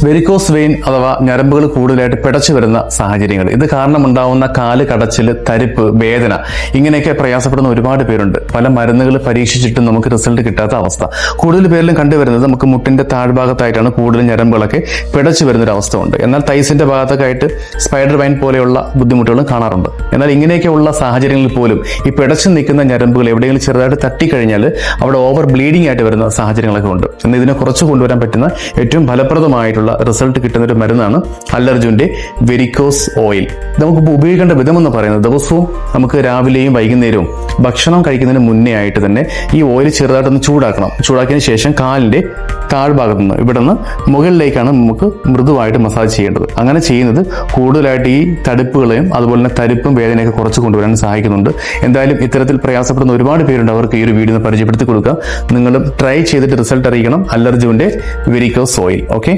Varicose vein അഥവാ ഞരമ്പുകൾ കൂടുതലായിട്ട് പിടച്ചു വരുന്ന സാഹചര്യങ്ങൾ, ഇത് കാരണമുണ്ടാവുന്ന കാല് കടച്ചിൽ, തരിപ്പ്, വേദന, ഇങ്ങനെയൊക്കെ പ്രയാസപ്പെടുന്ന ഒരുപാട് പേരുണ്ട്. പല മരുന്നുകൾ പരീക്ഷിച്ചിട്ടും നമുക്ക് റിസൾട്ട് കിട്ടാത്ത അവസ്ഥ. കൂടുതൽ പേരിലും കണ്ടുവരുന്നത് നമുക്ക് മുട്ടിന്റെ താഴ്ഭാഗത്തായിട്ടാണ് കൂടുതൽ ഞരമ്പുകളൊക്കെ പിടച്ചു വരുന്ന ഒരു അവസ്ഥ ഉണ്ട്. എന്നാൽ തൈസിന്റെ ഭാഗത്തൊക്കെ ആയിട്ട് സ്പൈഡർ വൈൻ പോലെയുള്ള ബുദ്ധിമുട്ടുകളും കാണാറുണ്ട്. എന്നാൽ ഇങ്ങനെയൊക്കെയുള്ള സാഹചര്യങ്ങളിൽ പോലും ഈ പിടച്ചു നിൽക്കുന്ന ഞരമ്പുകൾ എവിടെയെങ്കിലും ചെറുതായിട്ട് തട്ടിക്കഴിഞ്ഞാൽ അവിടെ ഓവർ ബ്ലീഡിംഗ് ആയിട്ട് വരുന്ന സാഹചര്യങ്ങളൊക്കെ ഉണ്ട്. എന്നാൽ ഇതിനെ കുറച്ച് കൊണ്ടുവരാൻ പറ്റുന്ന ഏറ്റവും ഫലപ്രദമായിട്ടുള്ള റിസൾട്ട് കിട്ടുന്ന ഒരു മരുന്നാണ് അല്ലർജുന്റെ വെരിക്കോസ് ഓയിൽ. നമുക്കിപ്പോൾ ഉപയോഗിക്കേണ്ട വിധം എന്ന് പറയുന്നത്, ദിവസവും നമുക്ക് രാവിലെയും വൈകുന്നേരവും ഭക്ഷണം കഴിക്കുന്നതിന് മുന്നേ ആയിട്ട് തന്നെ ഈ ഓയിൽ ചെറുതായിട്ടൊന്ന് ചൂടാക്കണം. ചൂടാക്കിയതിന് ശേഷം കാലിന്റെ താഴ്ഭാഗത്ത് നിന്ന് ഇവിടെ നിന്ന് മുകളിലേക്കാണ് നമുക്ക് മൃദുവായിട്ട് മസാജ് ചെയ്യേണ്ടത്. അങ്ങനെ ചെയ്യുന്നത് കൂടുതലായിട്ട് ഈ തടുപ്പുകളെയും അതുപോലെ തന്നെ തരിപ്പും വേദനയൊക്കെ കുറച്ച് കൊണ്ടുവരാൻ സഹായിക്കുന്നുണ്ട്. എന്തായാലും ഇത്തരത്തിൽ പ്രയാസപ്പെടുന്ന ഒരുപാട് പേരുണ്ട്, അവർക്ക് ഈ ഒരു വീഡിയോ പരിചയപ്പെടുത്തി കൊടുക്കുക. നിങ്ങളും ട്രൈ ചെയ്തിട്ട് റിസൾട്ട് അറിയിക്കണം. അല്ലർജുന്റെ വെരിക്കോസ് ഓയിൽ. ഓക്കെ.